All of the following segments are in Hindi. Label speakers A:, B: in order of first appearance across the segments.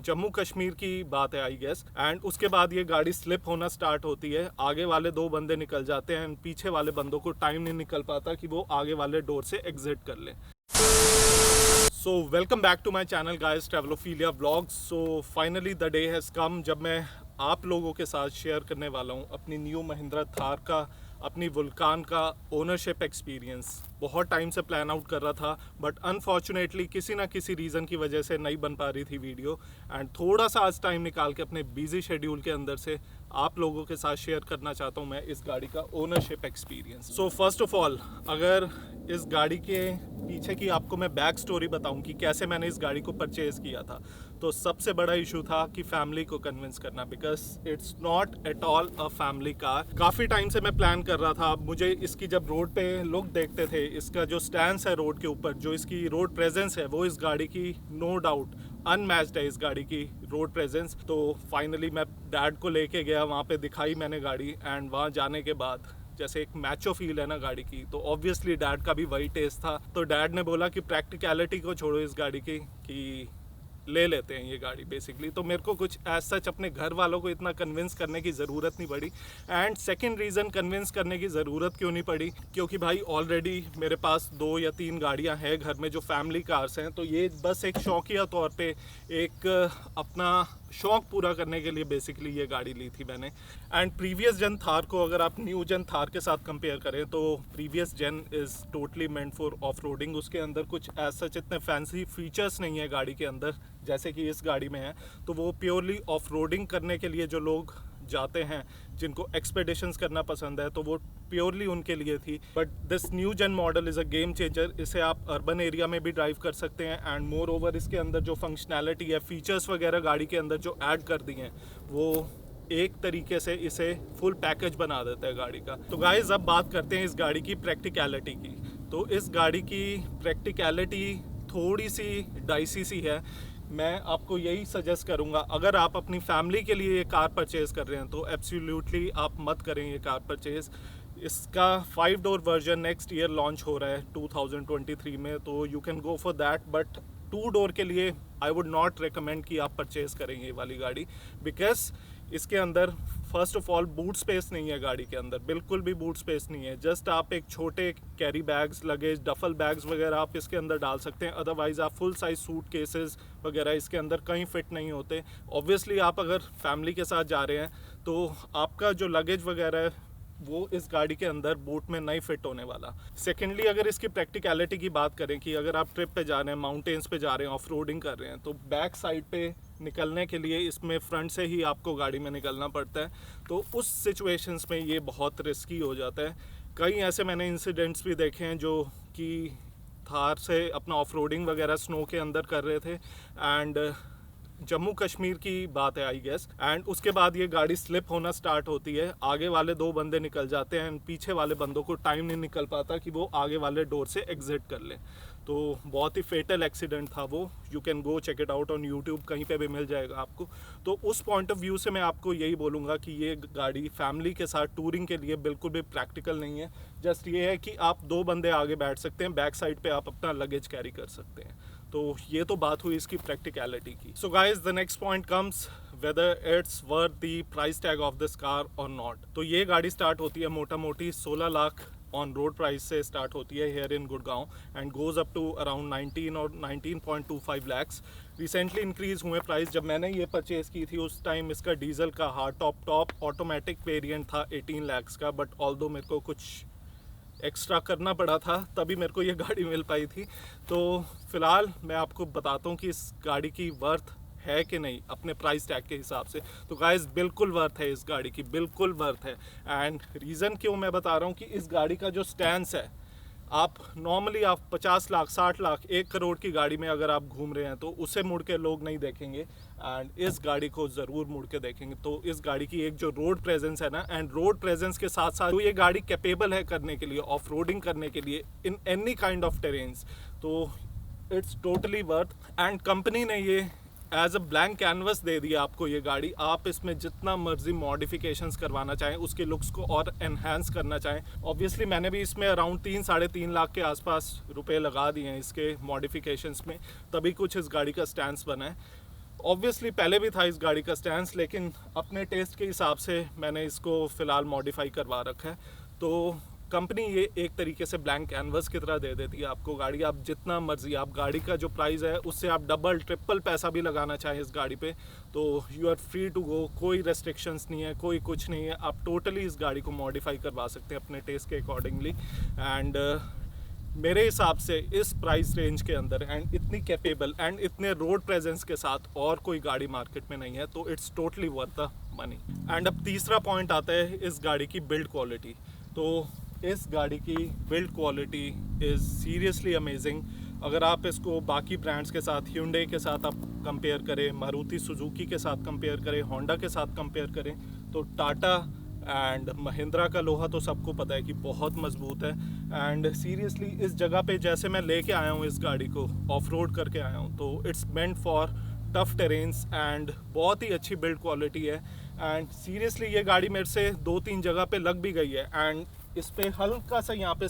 A: जम्मू कश्मीर की बात है आई गेस। एंड उसके बाद ये गाड़ी स्लिप होना स्टार्ट होती है, आगे वाले दो बंदे निकल जाते हैं एंड पीछे वाले बंदों को टाइम नहीं निकल पाता कि वो आगे वाले डोर से एग्जिट कर लें। So welcome back to my channel guys, Travelophilia vlogs. So finally the day has come जब मैं आप लोगों के साथ शेयर करने वाला हूँ अपनी न्यू महिंद्रा थार का, अपनी वुल्कान का ओनरशिप एक्सपीरियंस। बहुत टाइम से प्लान आउट कर रहा था बट अनफॉर्चुनेटली किसी ना किसी रीज़न की वजह से नहीं बन पा रही थी वीडियो। एंड थोड़ा सा आज टाइम निकाल के अपने बिजी शेड्यूल के अंदर से आप लोगों के साथ शेयर करना चाहता हूँ मैं इस गाड़ी का ownership experience. So first of all, अगर इस गाड़ी के पीछे की आपको मैं बैक स्टोरी बताऊं कि कैसे मैंने इस गाड़ी को परचेज़ किया था, तो सबसे बड़ा इशू था कि फैमिली को कन्विंस करना, because it's not at all a family car. काफ़ी टाइम से मैं प्लान कर रहा था। मुझे इसकी जब रोड पे लोग देखते थे, इसका जो स्टैंड है रोड के ऊपर, जो इसकी रोड प्रेजेंस है, वो इस गाड़ी की नो डाउट अनमैच्ड है, इस गाड़ी की रोड प्रेजेंस। तो फाइनली मैं डैड को लेके गया, वहाँ पे दिखाई मैंने गाड़ी। एंड वहाँ जाने के बाद जैसे एक मैचो फील है ना गाड़ी की, तो ऑब्वियसली डैड का भी वही टेस्ट था। तो डैड ने बोला कि प्रैक्टिकलिटी को छोड़ो इस गाड़ी की, कि ले लेते हैं ये गाड़ी बेसिकली। तो मेरे को कुछ एज सच अपने घर वालों को इतना कन्विंस करने की ज़रूरत नहीं पड़ी। एंड सेकंड रीज़न कन्विंस करने की ज़रूरत क्यों नहीं पड़ी, क्योंकि भाई ऑलरेडी मेरे पास 2 या 3 गाड़ियां हैं घर में जो फैमिली कार्स हैं। तो ये बस एक शौकिया तौर पे एक अपना शौक पूरा करने के लिए बेसिकली ये गाड़ी ली थी मैंने। एंड प्रीवियस जन थार को अगर आप न्यू जन थार के साथ कंपेयर करें तो प्रीवियस जन is totally meant for off roading. उसके अंदर कुछ एज सच इतने फैंसी फीचर्स नहीं है गाड़ी के अंदर जैसे कि इस गाड़ी में है। तो वो प्योरली ऑफ रोडिंग करने के लिए जो लोग जाते हैं, जिनको एक्सपेडिशंस करना पसंद है, तो वो प्योरली उनके लिए थी। बट दिस न्यू जन model is a game changer. इसे आप अर्बन एरिया में भी ड्राइव कर सकते हैं। एंड मोर ओवर इसके अंदर जो फंक्शनैलिटी है, फीचर्स वगैरह गाड़ी के अंदर जो ऐड कर दिए हैं, वो एक तरीके से इसे फुल पैकेज बना देता है गाड़ी का। तो गाइस अब बात करते हैं इस गाड़ी की प्रैक्टिकलिटी की। तो इस गाड़ी की प्रैक्टिकलिटी थोड़ी सी डाइसी सी है। मैं आपको यही सजेस्ट करूंगा, अगर आप अपनी फैमिली के लिए ये कार परचेज़ कर रहे हैं तो एब्सोल्युटली आप मत करें ये कार परचेज़। इसका 5 door version next year launch हो रहा है 2023 में, तो you can go for that. But 2 door के लिए आई वुड नॉट रिकमेंड कि आप परचेज़ करें ये वाली गाड़ी, बिकॉज इसके अंदर first of all boot space नहीं है गाड़ी के अंदर, बिल्कुल भी बूट स्पेस नहीं है। जस्ट आप एक छोटे carry bags, luggage, duffel bags वगैरह आप इसके अंदर डाल सकते हैं। अदरवाइज़ आप फुल साइज सूट केसेस वगैरह इसके अंदर कहीं फिट नहीं होते। ऑब्वियसली आप अगर फैमिली के साथ जा रहे हैं तो आपका जो लगेज वगैरह है वो इस गाड़ी के अंदर बूट में नहीं फिट होने वाला। सेकेंडली, अगर इसकी प्रैक्टिकलिटी की बात करें कि अगर आप ट्रिप पे जा रहे हैं, माउंटेन्स पे जा रहे हैं, ऑफ रोडिंग कर रहे हैं, तो बैक साइड पे निकलने के लिए इसमें फ्रंट से ही आपको गाड़ी में निकलना पड़ता है। तो उस सिचुएशंस में ये बहुत रिस्की हो जाता है। कई ऐसे मैंने इंसिडेंट्स भी देखे हैं जो कि थार से अपना ऑफ रोडिंग वगैरह स्नो के अंदर कर रहे थे। एंड जम्मू कश्मीर की बात है आई गेस। एंड उसके बाद ये गाड़ी स्लिप होना स्टार्ट होती है, आगे वाले दो बंदे निकल जाते हैं एंड पीछे वाले बंदों को टाइम नहीं निकल पाता कि वो आगे वाले डोर से एग्जिट कर लें। तो बहुत ही फेटल एक्सीडेंट था वो। You can go check it out on YouTube, कहीं पे भी मिल जाएगा आपको। तो उस पॉइंट ऑफ व्यू से मैं आपको यही बोलूँगा कि ये गाड़ी फैमिली के साथ टूरिंग के लिए बिल्कुल भी प्रैक्टिकल नहीं है। जस्ट ये है कि आप 2 बंदे आगे बैठ सकते हैं, बैक साइड पे आप अपना लगेज कैरी कर सकते हैं। तो ये तो बात हुई इसकी प्रैक्टिकलिटी की। So guys the next point comes whether it's worth the price tag of this car और नॉट। तो ये गाड़ी स्टार्ट होती है मोटा मोटी 16 लाख ऑन रोड प्राइस से स्टार्ट होती है here in Gurgaon and goes up to around 19 और 19.25 लैक्स। रिसेंटली इंक्रीज़ हुए प्राइस। जब मैंने ये परचेज़ की थी उस टाइम इसका डीजल का हार्ड टॉप ऑटोमेटिक वेरिएंट था 18 लैक्स का। बट ऑल्दो मेरे को कुछ एक्स्ट्रा करना पड़ा था तभी मेरे को ये गाड़ी मिल पाई थी। तो फ़िलहाल मैं आपको बताता हूँ कि इस गाड़ी की वर्थ है कि नहीं अपने प्राइस टैग के हिसाब से। तो गाइस बिल्कुल वर्थ है इस गाड़ी की, बिल्कुल वर्थ है। एंड रीज़न क्यों मैं बता रहा हूँ कि इस गाड़ी का जो स्टैंस है, आप नॉर्मली आप 50 लाख, 60 लाख, 1 करोड़ की गाड़ी में अगर आप घूम रहे हैं तो उसे मुड़ के लोग नहीं देखेंगे। एंड इस गाड़ी को ज़रूर मुड़ के देखेंगे। तो इस गाड़ी की एक जो रोड प्रेजेंस है ना, एंड रोड प्रेजेंस के साथ साथ तो ये गाड़ी कैपेबल है करने के लिए, ऑफ रोडिंग करने के लिए in any kind of terrains. तो it's totally worth. And company ने ये एज अ ब्लैंक कैनवस दे दिया आपको ये गाड़ी। आप इसमें जितना मर्जी मॉडिफिकेशंस करवाना चाहें, उसके लुक्स को और एनहांस करना चाहें। ऑब्वियसली मैंने भी इसमें अराउंड 3-3.5 लाख के आसपास रुपए लगा दिए हैं इसके मॉडिफिकेशंस में, तभी कुछ इस गाड़ी का स्टैंस बना है। ऑब्वियसली पहले भी था इस गाड़ी का स्टैंस, लेकिन अपने टेस्ट के हिसाब से मैंने इसको फ़िलहाल मॉडिफाई करवा रखा है। तो कंपनी ये एक तरीके से ब्लैंक कैनवस की तरह दे देती है आपको गाड़ी। आप जितना मर्जी, आप गाड़ी का जो प्राइस है उससे आप डबल ट्रिपल पैसा भी लगाना चाहें इस गाड़ी पे तो you are free to go. कोई रेस्ट्रिक्शंस नहीं है, कोई कुछ नहीं है, आप टोटली इस गाड़ी को मॉडिफाई करवा सकते हैं अपने टेस्ट के अकॉर्डिंगली। एंड मेरे हिसाब से इस प्राइस रेंज के अंदर एंड इतनी कैपेबल एंड इतने रोड प्रेजेंस के साथ और कोई गाड़ी मार्केट में नहीं है, तो it's totally worth the money. And अब तीसरा पॉइंट आता है इस गाड़ी की बिल्ड क्वालिटी। तो इस गाड़ी की build quality is seriously amazing. अगर आप इसको बाकी ब्रांड्स के साथ, Hyundai के साथ आप कंपेयर करें, मारुति सुजुकी के साथ कंपेयर करें, होंडा के साथ कंपेयर करें, तो टाटा एंड महिंद्रा का लोहा तो सबको पता है कि बहुत मजबूत है। एंड सीरियसली इस जगह पे जैसे मैं लेके आया हूँ इस गाड़ी को, ऑफ रोड करके आया हूँ, तो it's meant for tough terrains and बहुत ही अच्छी बिल्ड क्वालिटी है। एंड सीरियसली ये गाड़ी मेरे से 2-3 जगह पे लग भी गई है एंड इस पे हल्का सा यहाँ पे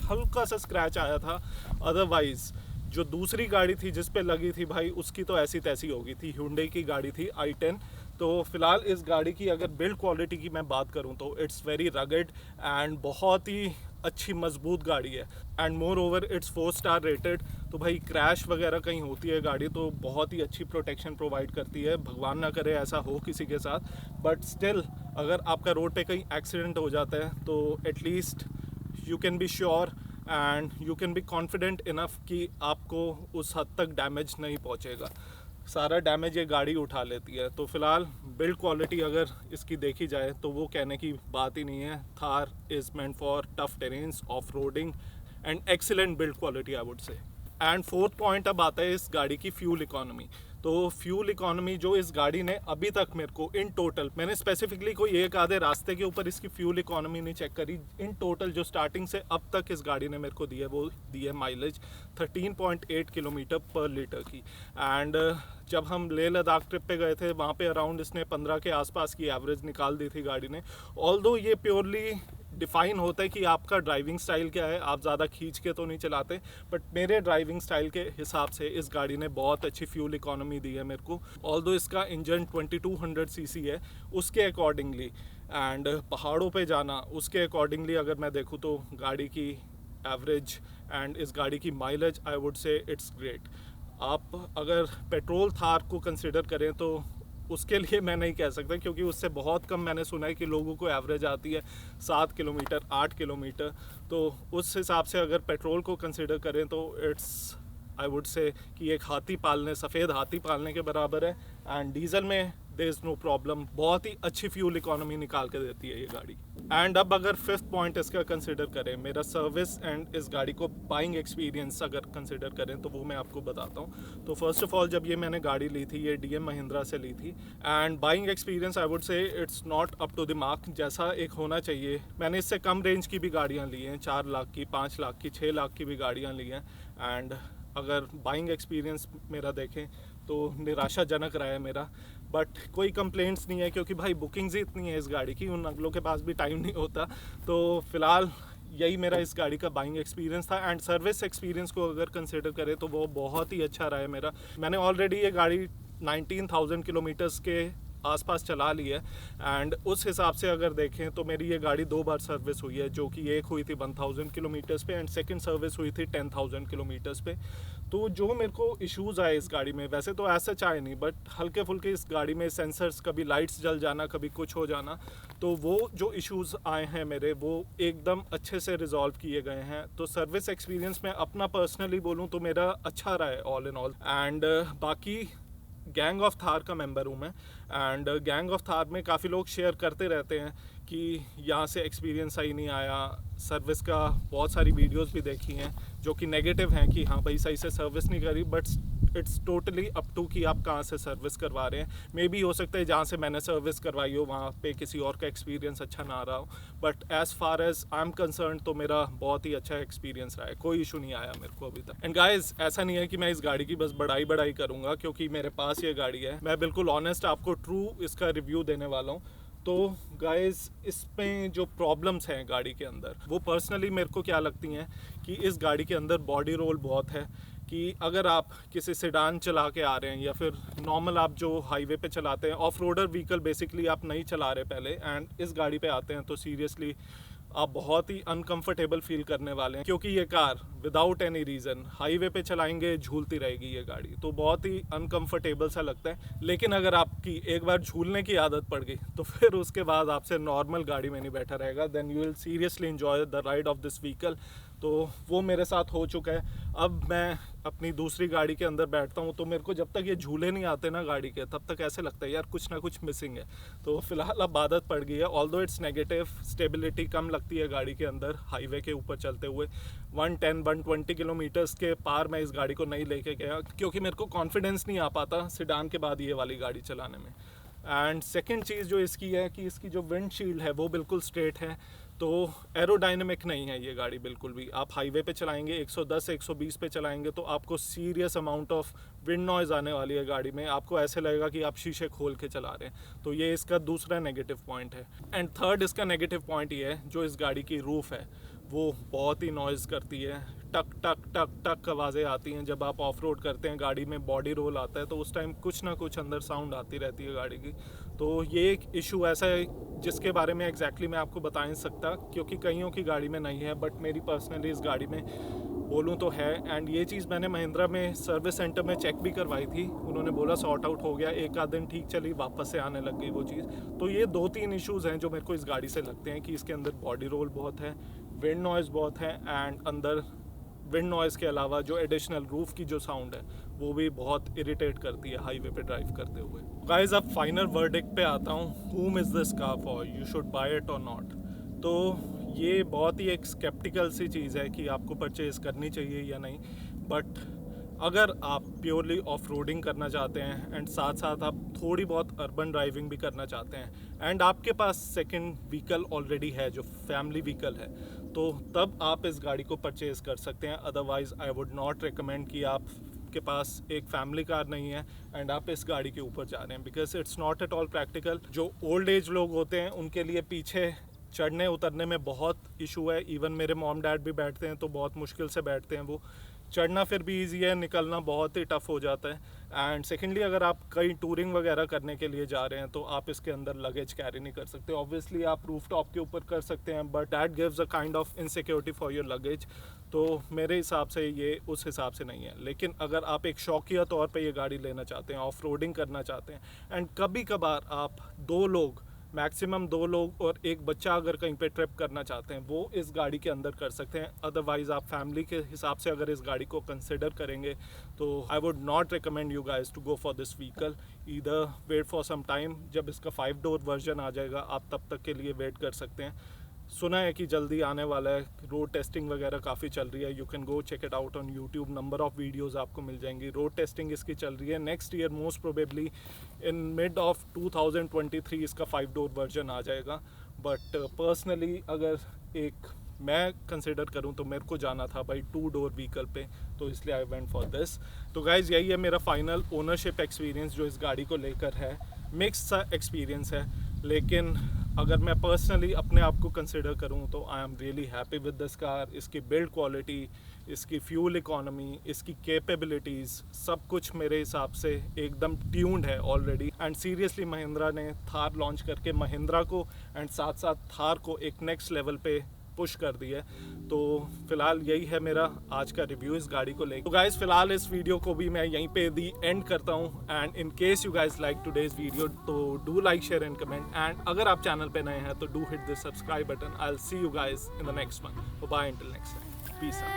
A: हल्का सा स्क्रैच आया था। अदरवाइज जो दूसरी गाड़ी थी जिस पे लगी थी भाई, उसकी तो ऐसी तैसी हो गई थी। Hyundai की गाड़ी थी i10। तो फिलहाल इस गाड़ी की अगर बिल्ड क्वालिटी की मैं बात करूं तो इट्स वेरी रगड एंड बहुत ही अच्छी मजबूत गाड़ी है। And more over it's 4 star rated. तो भाई क्रैश वगैरह कहीं होती है गाड़ी तो बहुत ही अच्छी प्रोटेक्शन प्रोवाइड करती है। भगवान ना करे ऐसा हो किसी के साथ, बट स्टिल अगर आपका रोड पे कहीं एक्सीडेंट हो जाता है तो at least you can be sure and you can be confident enough कि आपको उस हद तक डैमेज नहीं पहुंचेगा। सारा डैमेज ये गाड़ी उठा लेती है। तो फिलहाल बिल्ड क्वालिटी अगर इसकी देखी जाए तो वो कहने की बात ही नहीं है। Thar is meant for tough terrains, off roading and excellent build quality I would say. And fourth point अब आता है इस गाड़ी की फ्यूल इकोनॉमी। तो फ्यूल इकोनॉमी जो इस गाड़ी ने अभी तक मेरे को इन टोटल, मैंने स्पेसिफिकली कोई एक आधे रास्ते के ऊपर इसकी फ्यूल इकोनॉमी नहीं चेक करी, इन टोटल जो स्टार्टिंग से अब तक इस गाड़ी ने मेरे को दी है वो दी है माइलेज 13.8 किलोमीटर पर लीटर की। एंड जब हम लेह लद्दाख ट्रिप पे गए थे वहाँ पे अराउंड इसने 15 के आसपास की एवरेज निकाल दी थी गाड़ी ने। ऑल्दो ये प्योरली डिफ़ाइन होता है कि आपका ड्राइविंग स्टाइल क्या है, आप ज़्यादा खींच के तो नहीं चलाते, बट मेरे ड्राइविंग स्टाइल के हिसाब से इस गाड़ी ने बहुत अच्छी फ्यूल इकोनॉमी दी है मेरे को। ऑल्दो इसका इंजन 2200 सीसी है उसके अकॉर्डिंगली, एंड पहाड़ों पे जाना उसके अकॉर्डिंगली अगर मैं देखूँ तो गाड़ी की एवरेज एंड इस गाड़ी की mileage I would say it's great. आप अगर पेट्रोल थार को कंसिडर करें तो उसके लिए मैं नहीं कह सकता, क्योंकि उससे बहुत कम मैंने सुना है कि लोगों को एवरेज आती है 7 किलोमीटर 8 किलोमीटर। तो उस हिसाब से अगर पेट्रोल को कंसिडर करें तो इट्स आई वुड से कि एक सफ़ेद हाथी पालने के बराबर है। एंड डीजल में देयर इज़ नो प्रॉब्लम, बहुत ही अच्छी फ्यूल इकोनॉमी निकाल के देती है ये गाड़ी। एंड अब अगर फिफ्थ पॉइंट इसका कंसिडर करें, मेरा सर्विस एंड इस गाड़ी को बाइंग एक्सपीरियंस अगर कंसिडर करें तो वो मैं आपको बताता हूँ। तो फर्स्ट ऑफ ऑल जब ये मैंने गाड़ी ली थी, ये DM महिंद्रा से ली थी, and buying experience I would say it's not up to the mark जैसा एक होना चाहिए। मैंने इससे कम रेंज की भी गाड़ियाँ ली हैं, 4 लाख की, 5 लाख की, 6 लाख की भी गाड़ियाँ ली हैं। एंड अगर बाइंग एक्सपीरियंस मेरा देखें तो निराशाजनक रहा है मेरा, बट कोई कंप्लेंट्स नहीं है क्योंकि भाई बुकिंग्स ही इतनी है इस गाड़ी की, उन अगलों के पास भी टाइम नहीं होता। तो फिलहाल यही मेरा इस गाड़ी का बाइंग एक्सपीरियंस था। एंड सर्विस एक्सपीरियंस को अगर कंसिडर करें तो वो बहुत ही अच्छा रहा है मेरा। मैंने ऑलरेडी ये गाड़ी 19,000 किलोमीटर्स के आसपास चला ली है, एंड उस हिसाब से अगर देखें तो मेरी ये गाड़ी 2 बार सर्विस हुई है, जो कि एक हुई थी 1000 किलोमीटर्स पे एंड सेकंड सर्विस हुई थी 10,000 किलोमीटर्स पे। तो जो मेरे को इश्यूज़ आए इस गाड़ी में, वैसे तो ऐसा चाहे नहीं, बट हल्के फुल्के इस गाड़ी में सेंसर्स, कभी लाइट्स जल जाना, कभी कुछ हो जाना, तो वो जो इश्यूज़ आए हैं मेरे वो एकदम अच्छे से रिजॉल्व किए गए हैं। तो सर्विस एक्सपीरियंस में अपना पर्सनली बोलूँ तो मेरा अच्छा रहा है ऑल इन ऑल। एंड बाकी गैंग ऑफ थार का मेंबर हूँ मैं, एंड गैंग ऑफ थार में काफ़ी लोग शेयर करते रहते हैं कि यहाँ से एक्सपीरियंस सही नहीं आया। सर्विस का बहुत सारी वीडियोस भी देखी हैं जो कि नेगेटिव हैं कि हाँ भाई सही से सर्विस नहीं करी, but it's totally up to कि आप कहाँ से सर्विस करवा रहे हैं। मे बी हो सकता है जहाँ से मैंने सर्विस करवाई हो वहाँ पे किसी और का एक्सपीरियंस अच्छा ना रहा हो, but as far as I am concern तो मेरा बहुत ही अच्छा एक्सपीरियंस रहा है, कोई इशू नहीं आया मेरे को अभी तक। एंड गाइज ऐसा नहीं है कि मैं इस गाड़ी की बस बढ़ाई करूँगा क्योंकि मेरे पास ये गाड़ी है, मैं बिल्कुल ऑनेस्ट आपको ट्रू इसका रिव्यू देने वाला हूँ। तो गाइज़ इसमें जो प्रॉब्लम्स हैं गाड़ी के अंदर वो पर्सनली मेरे को क्या लगती हैं कि इस गाड़ी के अंदर बॉडी रोल बहुत है। कि अगर आप किसी सेडान चला के आ रहे हैं या फिर नॉर्मल आप जो हाईवे पे चलाते हैं, ऑफ रोडर व्हीकल बेसिकली आप नहीं चला रहे पहले, एंड इस गाड़ी पे आते हैं तो सीरियसली आप बहुत ही अनकंफर्टेबल फील करने वाले हैं, क्योंकि ये car without any reason highway पे चलाएंगे झूलती रहेगी ये गाड़ी, तो बहुत ही अनकंफर्टेबल सा लगता है। लेकिन अगर आपकी एक बार झूलने की आदत पड़ गई तो फिर उसके बाद आपसे नॉर्मल गाड़ी में नहीं बैठा रहेगा, then you will seriously enjoy the ride of this vehicle. तो वो मेरे साथ हो चुका है। अब मैं अपनी दूसरी गाड़ी के अंदर बैठता हूँ तो मेरे को जब तक ये झूले नहीं आते ना गाड़ी के, तब तक ऐसे लगता है यार कुछ ना कुछ मिसिंग है। तो फिलहाल अब आदत पड़ गई है, ऑल्दो इट्स नेगेटिव, स्टेबिलिटी कम लगती है गाड़ी के अंदर हाईवे के ऊपर चलते हुए। 110-120 किलोमीटर्स के पार मैं इस गाड़ी को नहीं लेके गया, क्योंकि मेरे को कॉन्फिडेंस नहीं आ पाता सेडान के बाद ये वाली गाड़ी चलाने में। एंड सेकेंड चीज़ जो इसकी है कि इसकी जो विंडशील्ड है वो बिल्कुल स्ट्रेट है, तो एरोडायनेमिक नहीं है ये गाड़ी बिल्कुल भी। आप हाईवे पे चलाएंगे 110-120 पे चलाएंगे तो आपको serious amount of wind noise आने वाली है गाड़ी में, आपको ऐसे लगेगा कि आप शीशे खोल के चला रहे हैं। तो ये इसका दूसरा नेगेटिव पॉइंट है। एंड थर्ड इसका नेगेटिव पॉइंट ये है, जो इस गाड़ी की रूफ़ है वो बहुत ही नॉइज़ करती है, टक टक टक टक आवाज़ें आती हैं। जब आप ऑफ रोड करते हैं, गाड़ी में बॉडी रोल आता है तो उस टाइम कुछ ना कुछ अंदर साउंड आती रहती है गाड़ी की। तो ये एक इशू ऐसा है जिसके बारे में एग्जैक्टली मैं आपको बता नहीं सकता, क्योंकि कईयों की गाड़ी में नहीं है, बट मेरी पर्सनली इस गाड़ी में बोलूँ तो है। एंड ये चीज़ मैंने महिंद्रा में सर्विस सेंटर में चेक भी करवाई थी, उन्होंने बोला सॉर्ट आउट हो गया, एक आध दिन ठीक चली, वापस से आने लग गई वो चीज़। तो ये 2-3 इश्यूज़ हैं जो मेरे को इस गाड़ी से लगते हैं कि इसके अंदर बॉडी रोल बहुत है, विंड नॉइज़ बहुत है, एंड अंदर विंड नॉइज़ के अलावा जो एडिशनल रूफ़ की जो साउंड है वो भी बहुत इरिटेट करती है हाईवे पे ड्राइव करते हुए। गाइस, अब फाइनल वर्डिक्ट पे आता हूँ, whom is this car for, you should buy it or not। तो ये बहुत ही एक स्केप्टिकल सी चीज़ है कि आपको परचेज़ करनी चाहिए या नहीं, बट अगर आप प्योरली ऑफ रोडिंग करना चाहते हैं एंड साथ साथ आप थोड़ी बहुत अर्बन ड्राइविंग भी करना चाहते हैं एंड आपके पास सेकंड व्हीकल ऑलरेडी है जो फैमिली व्हीकल है, तो तब आप इस गाड़ी को परचेज़ कर सकते हैं। Otherwise I would not recommend कि आप के पास एक फैमिली कार नहीं है एंड आप इस गाड़ी के ऊपर जा रहे हैं, because it's not at all practical. जो ओल्ड एज लोग होते हैं उनके लिए पीछे चढ़ने उतरने में बहुत इशू है। इवन मेरे मॉम डैड भी बैठते हैं तो बहुत मुश्किल से बैठते हैं वो। चढ़ना फिर भी इजी है, निकलना बहुत ही टफ हो जाता है। एंड सेकेंडली, अगर आप कहीं टूरिंग वगैरह करने के लिए जा रहे हैं तो आप इसके अंदर लगेज कैरी नहीं कर सकते। ऑब्वियसली आप रूफ टॉप के ऊपर कर सकते हैं, but that gives a kind of insecurity for your luggage. तो मेरे हिसाब से ये उस हिसाब से नहीं है। लेकिन अगर आप एक शौकिया तौर पे ये गाड़ी लेना चाहते हैं, ऑफ रोडिंग करना चाहते हैं एंड कभी कभार आप 2 लोग, मैक्सिमम 2 लोग और एक बच्चा अगर कहीं पे ट्रिप करना चाहते हैं, वो इस गाड़ी के अंदर कर सकते हैं। अदरवाइज़ आप फैमिली के हिसाब से अगर इस गाड़ी को कंसिडर करेंगे तो I would not recommend you guys to go for this vehicle. Either wait for some time, जब इसका 5 डोर वर्जन आ जाएगा आप तब तक के लिए वेट कर सकते हैं। सुना है कि जल्दी आने वाला है, रोड टेस्टिंग वगैरह काफ़ी चल रही है, you can go check it out on YouTube, number of videos आपको मिल जाएंगी। रोड टेस्टिंग इसकी चल रही है, next year most probably in mid of 2023 इसका 5 डोर वर्जन आ जाएगा। बट पर्सनली अगर एक मैं कंसिडर करूं तो मेरे को जाना था भाई 2 डोर व्हीकल पे, तो इसलिए आई वेंट फॉर दिस। तो गाइज, यही है मेरा फाइनल ओनरशिप एक्सपीरियंस जो इस गाड़ी को लेकर है। मिक्स सा एक्सपीरियंस है, लेकिन अगर मैं पर्सनली अपने आप को कंसिडर करूं तो I am really happy with this car. इसकी बिल्ड क्वालिटी, इसकी फ्यूल इकोनॉमी, इसकी कैपेबिलिटीज़, सब कुछ मेरे हिसाब से एकदम ट्यून्ड है ऑलरेडी। एंड सीरियसली महिंद्रा ने थार लॉन्च करके महिंद्रा को एंड साथ साथ थार को एक नेक्स्ट लेवल पे पुश कर दी है। तो फिलहाल यही है मेरा आज का रिव्यू इस गाड़ी को लेकर। तो गाइज, फिलहाल इस वीडियो को भी मैं यहीं पे दी एंड करता हूँ। And in case you guys like today's video तो do like, share and comment. And अगर आप चैनल पे नए हैं तो do hit this subscribe button. I will see you guys in the next one. Bye, until next time, peace out.